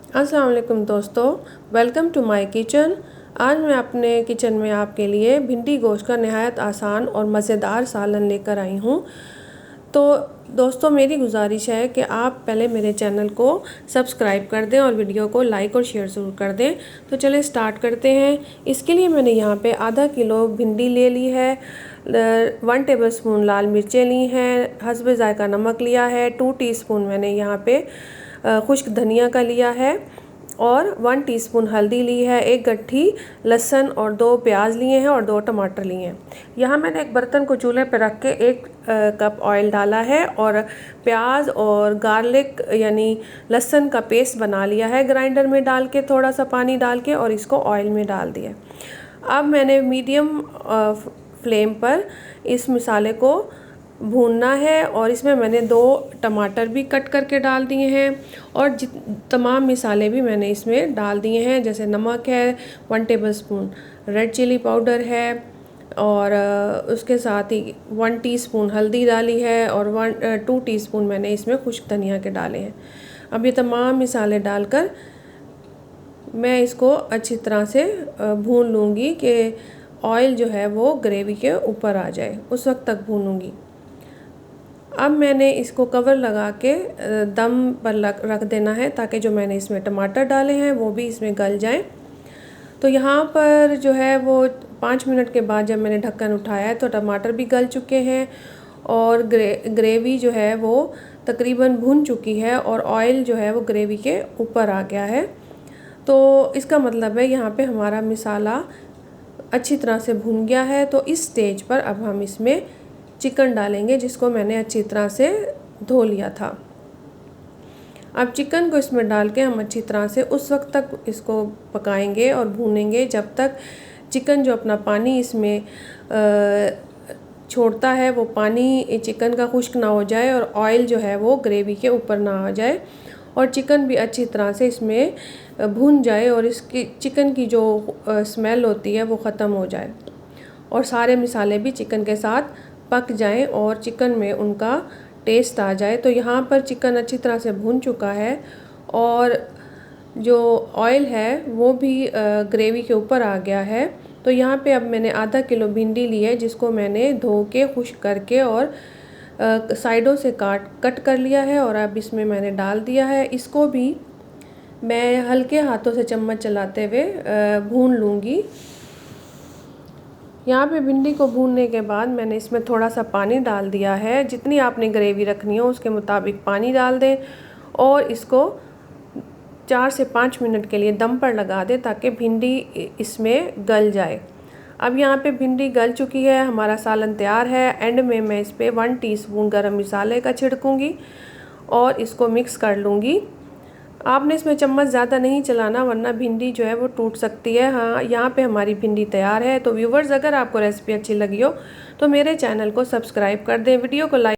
अस्सलाम वालेकुम दोस्तों, वेलकम टू माय किचन। आज मैं अपने किचन में आपके लिए भिंडी गोश्त का नहायत आसान और मज़ेदार सालन लेकर आई हूँ। तो दोस्तों, मेरी गुजारिश है कि आप पहले मेरे चैनल को सब्सक्राइब कर दें और वीडियो को लाइक और शेयर ज़रूर कर दें। तो चलिए स्टार्ट करते हैं। इसके लिए मैंने यहाँ पे आधा किलो भिंडी ले ली है, 1 टेबलस्पून लाल मिर्चें ली हैं, हस्ब ज़ायका नमक लिया है, 2 टीस्पून मैंने यहाँ पे खुश्क धनिया का लिया है और 1 टीस्पून हल्दी ली है, 1 गट्ठी लहसुन और 2 प्याज लिए हैं और 2 टमाटर लिए हैं। यहाँ मैंने एक बर्तन को चूल्हे पर रख के 1 कप ऑयल डाला है और प्याज और गार्लिक यानी लहसुन का पेस्ट बना लिया है ग्राइंडर में डाल के, थोड़ा सा पानी डाल के, और इसको ऑयल में डाल दिया। अब मैंने मीडियम फ्लेम पर इस मसाले को भूनना है और इसमें मैंने 2 टमाटर भी कट करके डाल दिए हैं और तमाम मसाले भी मैंने इसमें डाल दिए हैं, जैसे नमक है, 1 टेबलस्पून रेड चिली पाउडर है और उसके साथ ही 1 टीस्पून हल्दी डाली है और 2 टीस्पून मैंने इसमें खुश्क धनिया के डाले हैं। अब ये तमाम मसाले डालकर मैं इसको अच्छी तरह से भून लूँगी कि ऑयल जो है वो ग्रेवी के ऊपर आ जाए, उस वक्त तक भूनूँगी। अब मैंने इसको कवर लगा के दम पर रख देना है ताकि जो मैंने इसमें टमाटर डाले हैं वो भी इसमें गल जाएं। तो यहाँ पर जो है वो 5 मिनट के बाद जब मैंने ढक्कन उठाया है तो टमाटर भी गल चुके हैं और ग्रेवी जो है वो तकरीबन भुन चुकी है और ऑयल जो है वो ग्रेवी के ऊपर आ गया है। तो इसका मतलब है यहाँ पे हमारा मसाला अच्छी तरह से भुन गया है। तो इस स्टेज पर अब हम इसमें चिकन डालेंगे, जिसको मैंने अच्छी तरह से धो लिया था। अब चिकन को इसमें डाल के हम अच्छी तरह से उस वक्त तक इसको पकाएंगे और भूनेंगे जब तक चिकन जो अपना पानी इसमें छोड़ता है वो पानी चिकन का खुश्क ना हो जाए और ऑयल जो है वो ग्रेवी के ऊपर ना आ जाए और चिकन भी अच्छी तरह से इसमें भून जाए और इसकी चिकन की जो स्मेल होती है वो ख़त्म हो जाए और सारे मसाले भी चिकन के साथ पक जाएं और चिकन में उनका टेस्ट आ जाए। तो यहाँ पर चिकन अच्छी तरह से भून चुका है और जो ऑयल है वो भी ग्रेवी के ऊपर आ गया है। तो यहाँ पे अब मैंने आधा किलो भिंडी ली है, जिसको मैंने धो के खुश्क करके और साइडों से कट कर लिया है और अब इसमें मैंने डाल दिया है। इसको भी मैं हल्के हाथों से चम्मच चलाते हुए भून लूँगी। यहाँ पे भिंडी को भूनने के बाद मैंने इसमें थोड़ा सा पानी डाल दिया है। जितनी आपने ग्रेवी रखनी हो उसके मुताबिक पानी डाल दें और इसको 4 से 5 मिनट के लिए दम पर लगा दें ताकि भिंडी इसमें गल जाए। अब यहाँ पे भिंडी गल चुकी है, हमारा सालन तैयार है। एंड में मैं इस पर 1 टीस्पून गरम मसाले का छिड़कूँगी और इसको मिक्स कर लूँगी। आपने इसमें चम्मच ज़्यादा नहीं चलाना वरना भिंडी जो है वो टूट सकती है। हाँ, यहाँ पे हमारी भिंडी तैयार है। तो व्यूवर्स, अगर आपको रेसिपी अच्छी लगी हो तो मेरे चैनल को सब्सक्राइब कर दें, वीडियो को लाइक